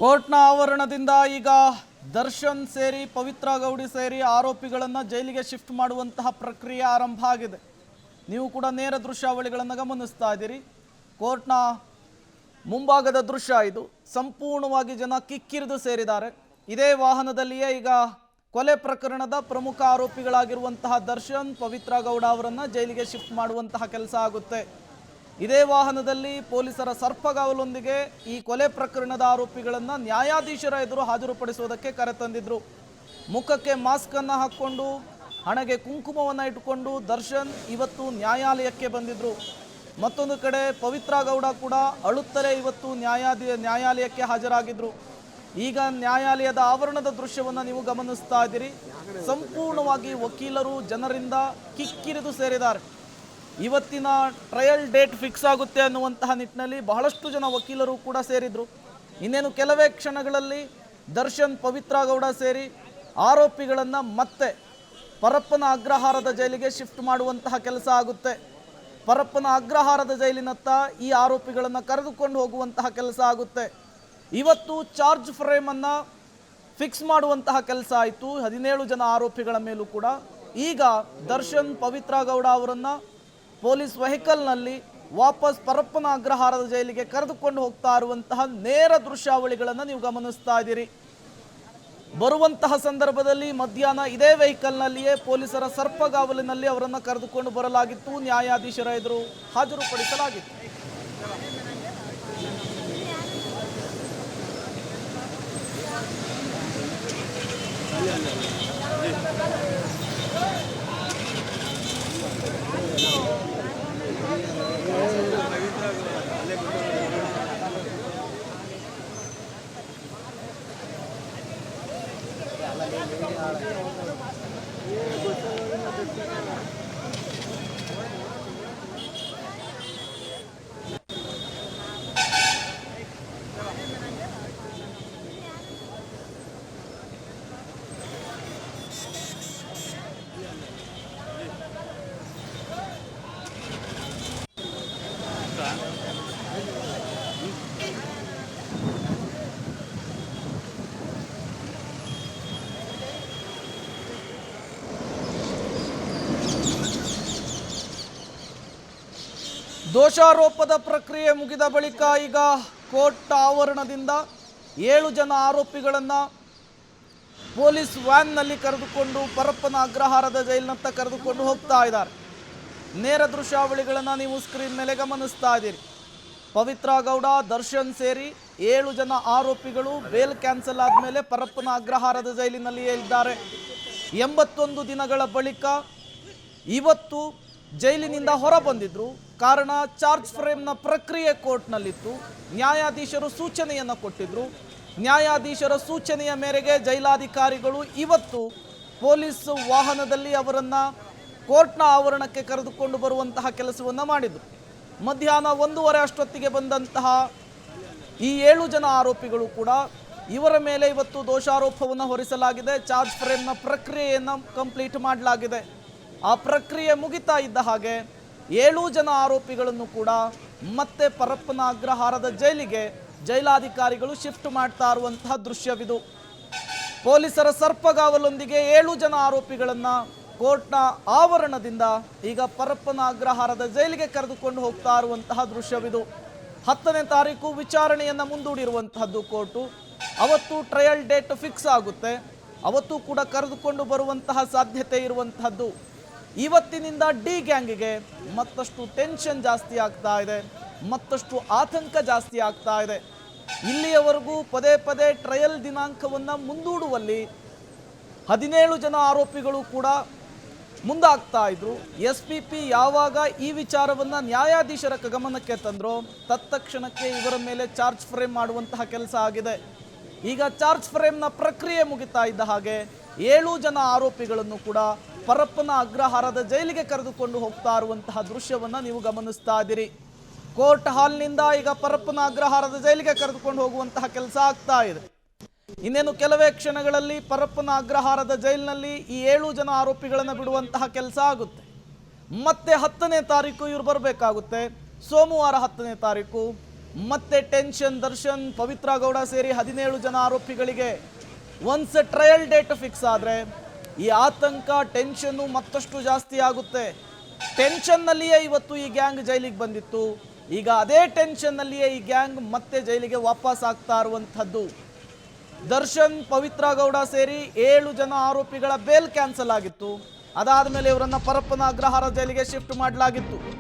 ಕೋರ್ಟ್ನ ಆವರಣದಿಂದ ಈಗ ದರ್ಶನ್ ಸೇರಿ ಪವಿತ್ರ ಗೌಡಿ ಸೇರಿ ಆರೋಪಿಗಳನ್ನು ಜೈಲಿಗೆ ಶಿಫ್ಟ್ ಮಾಡುವಂತಹ ಪ್ರಕ್ರಿಯೆ ಆರಂಭ ಆಗಿದೆ. ನೀವು ಕೂಡ ನೇರ ದೃಶ್ಯಾವಳಿಗಳನ್ನು ಗಮನಿಸ್ತಾ ಇದ್ದೀರಿ. ಕೋರ್ಟ್ನ ಮುಂಭಾಗದ ದೃಶ್ಯ ಇದು. ಸಂಪೂರ್ಣವಾಗಿ ಜನ ಕಿಕ್ಕಿರಿದು ಸೇರಿದ್ದಾರೆ. ಇದೇ ವಾಹನದಲ್ಲಿಯೇ ಈಗ ಕೊಲೆ ಪ್ರಕರಣದ ಪ್ರಮುಖ ಆರೋಪಿಗಳಾಗಿರುವಂತಹ ದರ್ಶನ್ ಪವಿತ್ರ ಗೌಡ ಅವರನ್ನು ಜೈಲಿಗೆ ಶಿಫ್ಟ್ ಮಾಡುವಂತಹ ಕೆಲಸ ಆಗುತ್ತೆ. ಇದೇ ವಾಹನದಲ್ಲಿ ಪೊಲೀಸರ ಸರ್ಪಗಾವಲೊಂದಿಗೆ ಈ ಕೊಲೆ ಪ್ರಕರಣದ ಆರೋಪಿಗಳನ್ನು ನ್ಯಾಯಾಧೀಶರ ಎದುರು ಹಾಜರುಪಡಿಸುವುದಕ್ಕೆ ಕರೆತಂದಿದ್ರು. ಮುಖಕ್ಕೆ ಮಾಸ್ಕ್ ಅನ್ನು ಹಾಕ್ಕೊಂಡು ಹಣೆಗೆ ಕುಂಕುಮವನ್ನು ಇಟ್ಟುಕೊಂಡು ದರ್ಶನ್ ಇವತ್ತು ನ್ಯಾಯಾಲಯಕ್ಕೆ ಬಂದಿದ್ರು. ಮತ್ತೊಂದು ಕಡೆ ಪವಿತ್ರ ಗೌಡ ಕೂಡ ಅಳುತ್ತಲೇ ಇವತ್ತು ನ್ಯಾಯಾಲಯಕ್ಕೆ ಹಾಜರಾಗಿದ್ರು. ಈಗ ನ್ಯಾಯಾಲಯದ ಆವರಣದ ದೃಶ್ಯವನ್ನು ನೀವು ಗಮನಿಸ್ತಾ ಇದ್ದೀರಿ. ಸಂಪೂರ್ಣವಾಗಿ ವಕೀಲರು ಜನರಿಂದ ಕಿಕ್ಕಿರಿದು ಸೇರಿದ್ದಾರೆ. ಇವತ್ತಿನ ಟ್ರಯಲ್ ಡೇಟ್ ಫಿಕ್ಸ್ ಆಗುತ್ತೆ ಅನ್ನುವಂತಹ ನಿಟ್ಟಿನಲ್ಲಿ ಬಹಳಷ್ಟು ಜನ ವಕೀಲರು ಕೂಡ ಸೇರಿದ್ರು. ಇನ್ನೇನು ಕೆಲವೇ ಕ್ಷಣಗಳಲ್ಲಿ ದರ್ಶನ್ ಪವಿತ್ರ ಗೌಡ ಸೇರಿ ಆರೋಪಿಗಳನ್ನು ಮತ್ತೆ ಪರಪ್ಪನ ಅಗ್ರಹಾರದ ಜೈಲಿಗೆ ಶಿಫ್ಟ್ ಮಾಡುವಂತಹ ಕೆಲಸ ಆಗುತ್ತೆ. ಪರಪ್ಪನ ಅಗ್ರಹಾರದ ಜೈಲಿನತ್ತ ಈ ಆರೋಪಿಗಳನ್ನು ಕರೆದುಕೊಂಡು ಹೋಗುವಂತಹ ಕೆಲಸ ಆಗುತ್ತೆ. ಇವತ್ತು ಚಾರ್ಜ್ ಫ್ರೇಮನ್ನು ಫಿಕ್ಸ್ ಮಾಡುವಂತಹ ಕೆಲಸ ಆಯಿತು 17 ಜನ ಆರೋಪಿಗಳ ಮೇಲೂ ಕೂಡ. ಈಗ ದರ್ಶನ್ ಪವಿತ್ರ ಗೌಡ ಅವರನ್ನು ಪೊಲೀಸ್ ವೆಹಿಕಲ್ನಲ್ಲಿ ವಾಪಸ್ ಪರಪ್ಪನ ಅಗ್ರಹಾರದ ಜೈಲಿಗೆ ಕರೆದುಕೊಂಡು ಹೋಗ್ತಾ ಇರುವಂತಹ ನೇರ ದೃಶ್ಯಾವಳಿಗಳನ್ನು ನೀವು ಗಮನಿಸ್ತಾ ಇದ್ದೀರಿ. ಬರುವಂತಹ ಸಂದರ್ಭದಲ್ಲಿ ಮಧ್ಯಾಹ್ನ ಇದೇ ವೆಹಿಕಲ್ನಲ್ಲಿಯೇ ಪೊಲೀಸರ ಸರ್ಪಗಾವಲಿನಲ್ಲಿ ಅವರನ್ನು ಕರೆದುಕೊಂಡು ಬರಲಾಗಿತ್ತು. ನ್ಯಾಯಾಧೀಶರ ಎದುರು ಹಾಜರುಪಡಿಸಲಾಗಿತ್ತು. ದೋಷಾರೋಪದ ಪ್ರಕ್ರಿಯೆ ಮುಗಿದ ಬಳಿಕ ಈಗ ಕೋರ್ಟ್ ಆವರಣದಿಂದ 7 ಜನ ಆರೋಪಿಗಳನ್ನು ಪೊಲೀಸ್ ವ್ಯಾನ್ನಲ್ಲಿ ಕರೆದುಕೊಂಡು ಪರಪ್ಪನ ಅಗ್ರಹಾರದ ಜೈಲಿನತ್ತ ಕರೆದುಕೊಂಡು ಹೋಗ್ತಾ ಇದ್ದಾರೆ. ನೇರ ದೃಶ್ಯಾವಳಿಗಳನ್ನು ನೀವು ಸ್ಕ್ರೀನ್ ಮೇಲೆ ಗಮನಿಸ್ತಾ ಇದ್ದೀರಿ. ಪವಿತ್ರ ಗೌಡ ದರ್ಶನ್ ಸೇರಿ 7 ಜನ ಆರೋಪಿಗಳು ಬೇಲ್ ಕ್ಯಾನ್ಸಲ್ ಆದಮೇಲೆ ಪರಪ್ಪನ ಅಗ್ರಹಾರದ ಜೈಲಿನಲ್ಲಿಯೇ ಇದ್ದಾರೆ. 81 ದಿನಗಳ ಬಳಿಕ ಇವತ್ತು ಜೈಲಿನಿಂದ ಹೊರ ಬಂದಿದ್ರು. ಕಾರಣ ಚಾರ್ಜ್ ಫ್ರೇಮ್ನ ಪ್ರಕ್ರಿಯೆ ಕೋರ್ಟ್ನಲ್ಲಿತ್ತು. ನ್ಯಾಯಾಧೀಶರು ಸೂಚನೆಯನ್ನು ಕೊಟ್ಟಿದ್ರು. ನ್ಯಾಯಾಧೀಶರ ಸೂಚನೆಯ ಮೇರೆಗೆ ಜೈಲಾಧಿಕಾರಿಗಳು ಇವತ್ತು ಪೊಲೀಸ್ ವಾಹನದಲ್ಲಿ ಅವರನ್ನು ಕೋರ್ಟ್ನ ಆವರಣಕ್ಕೆ ಕರೆದುಕೊಂಡು ಬರುವಂತಹ ಕೆಲಸವನ್ನು ಮಾಡಿದರು. ಮಧ್ಯಾಹ್ನ 1:30 ಅಷ್ಟೊತ್ತಿಗೆ ಬಂದಂತಹ ಈ 7 ಜನ ಆರೋಪಿಗಳು ಕೂಡ ಇವರ ಮೇಲೆ ಇವತ್ತು ದೋಷಾರೋಪವನ್ನು ಹೊರಿಸಲಾಗಿದೆ. ಚಾರ್ಜ್ ಫ್ರೇಮ್ನ ಪ್ರಕ್ರಿಯೆಯನ್ನು ಕಂಪ್ಲೀಟ್ ಮಾಡಲಾಗಿದೆ. ಆ ಪ್ರಕ್ರಿಯೆ ಮುಗಿತಾ ಇದ್ದ ಹಾಗೆ 7 ಜನ ಆರೋಪಿಗಳನ್ನು ಕೂಡ ಮತ್ತೆ ಪರಪ್ಪನ ಅಗ್ರಹಾರದ ಜೈಲಿಗೆ ಜೈಲಾಧಿಕಾರಿಗಳು ಶಿಫ್ಟ್ ಮಾಡ್ತಾ ಇರುವಂತಹ ದೃಶ್ಯವಿದು. ಪೊಲೀಸರ ಸರ್ಪಗಾವಲೊಂದಿಗೆ 7 ಜನ ಆರೋಪಿಗಳನ್ನು ಕೋರ್ಟ್ನ ಆವರಣದಿಂದ ಈಗ ಪರಪ್ಪನ ಅಗ್ರಹಾರದ ಜೈಲಿಗೆ ಕರೆದುಕೊಂಡು ಹೋಗ್ತಾ ಇರುವಂತಹ ದೃಶ್ಯವಿದು. 10ನೇ ತಾರೀಕು ವಿಚಾರಣೆಯನ್ನು ಮುಂದೂಡಿರುವಂತಹದ್ದು ಕೋರ್ಟು. ಅವತ್ತು ಟ್ರಯಲ್ ಡೇಟ್ ಫಿಕ್ಸ್ ಆಗುತ್ತೆ. ಅವತ್ತು ಕೂಡ ಕರೆದುಕೊಂಡು ಬರುವಂತಹ ಸಾಧ್ಯತೆ ಇರುವಂತಹದ್ದು. ಇವತ್ತಿನಿಂದ ಡಿ ಗ್ಯಾಂಗಿಗೆ ಮತ್ತಷ್ಟು ಟೆನ್ಷನ್ ಜಾಸ್ತಿ ಆಗ್ತಾ ಇದೆ, ಮತ್ತಷ್ಟು ಆತಂಕ ಜಾಸ್ತಿ ಆಗ್ತಾ ಇದೆ. ಇಲ್ಲಿಯವರೆಗೂ ಪದೇ ಪದೇ ಟ್ರಯಲ್ ದಿನಾಂಕವನ್ನು ಮುಂದೂಡುವಲ್ಲಿ 17 ಜನ ಆರೋಪಿಗಳು ಕೂಡ ಮುಂದಾಗ್ತಾ ಇದ್ರು. SPP ಯಾವಾಗ ಈ ವಿಚಾರವನ್ನು ನ್ಯಾಯಾಧೀಶರ ಗಮನಕ್ಕೆ ತಂದ್ರೋ ತತ್ಕ್ಷಣಕ್ಕೆ ಇವರ ಮೇಲೆ ಚಾರ್ಜ್ ಫ್ರೇಮ್ ಮಾಡುವಂತಹ ಕೆಲಸ ಆಗಿದೆ. ಈಗ ಚಾರ್ಜ್ ಫ್ರೇಮ್ನ ಪ್ರಕ್ರಿಯೆ ಮುಗಿತಾ ಇದ್ದ ಹಾಗೆ 7 ಜನ ಆರೋಪಿಗಳನ್ನು ಕೂಡ ಪರಪ್ಪನ ಅಗ್ರಹಾರದ ಜೈಲಿಗೆ ಕರೆದುಕೊಂಡು ಹೋಗ್ತಾ ಇರುವಂತಹ ದೃಶ್ಯವನ್ನು ನೀವು ಗಮನಿಸ್ತಾ ಇದ್ದೀರಿ. ಕೋರ್ಟ್ ಹಾಲ್ನಿಂದ ಈಗ ಪರಪ್ಪನ ಅಗ್ರಹಾರದ ಜೈಲಿಗೆ ಕರೆದುಕೊಂಡು ಹೋಗುವಂತಹ ಕೆಲಸ ಆಗ್ತಾ ಇದೆ. ಇನ್ನೇನು ಕೆಲವೇ ಕ್ಷಣಗಳಲ್ಲಿ ಪರಪ್ಪನ ಅಗ್ರಹಾರದ ಜೈಲಿನಲ್ಲಿ ಈ 7 ಜನ ಆರೋಪಿಗಳನ್ನು ಬಿಡುವಂತಹ ಕೆಲಸ ಆಗುತ್ತೆ. ಮತ್ತೆ 10ನೇ ತಾರೀಕು ಇವರು ಬರಬೇಕಾಗುತ್ತೆ. ಸೋಮವಾರ 10ನೇ ತಾರೀಕು ಮತ್ತೆ ಟೆನ್ಷನ್. ದರ್ಶನ್, ಪವಿತ್ರ ಗೌಡ ಸೇರಿ 17 ಜನ ಆರೋಪಿಗಳಿಗೆ ಒನ್ಸ್ ಟ್ರಯಲ್ ಡೇಟ್ ಫಿಕ್ಸ್ ಆದರೆ ಈ ಆತಂಕ, ಟೆನ್ಷನ್ನು ಮತ್ತಷ್ಟು ಜಾಸ್ತಿ ಆಗುತ್ತೆ. ಟೆನ್ಷನ್ನಲ್ಲಿಯೇ ಇವತ್ತು ಈ ಗ್ಯಾಂಗ್ ಜೈಲಿಗೆ ಬಂದಿತ್ತು. ಈಗ ಅದೇ ಟೆನ್ಷನ್ನಲ್ಲಿಯೇ ಈ ಗ್ಯಾಂಗ್ ಮತ್ತೆ ಜೈಲಿಗೆ ವಾಪಸ್ ಆಗ್ತಾ ಇರುವಂಥದ್ದು. ದರ್ಶನ್, ಪವಿತ್ರ ಗೌಡ ಸೇರಿ 7 ಜನ ಆರೋಪಿಗಳ ಬೇಲ್ ಕ್ಯಾನ್ಸಲ್ ಆಗಿತ್ತು. ಅದಾದ ಮೇಲೆ ಇವರನ್ನ ಪರಪ್ಪನ ಅಗ್ರಹಾರ ಜೈಲಿಗೆ ಶಿಫ್ಟ್ ಮಾಡಲಾಗಿತ್ತು.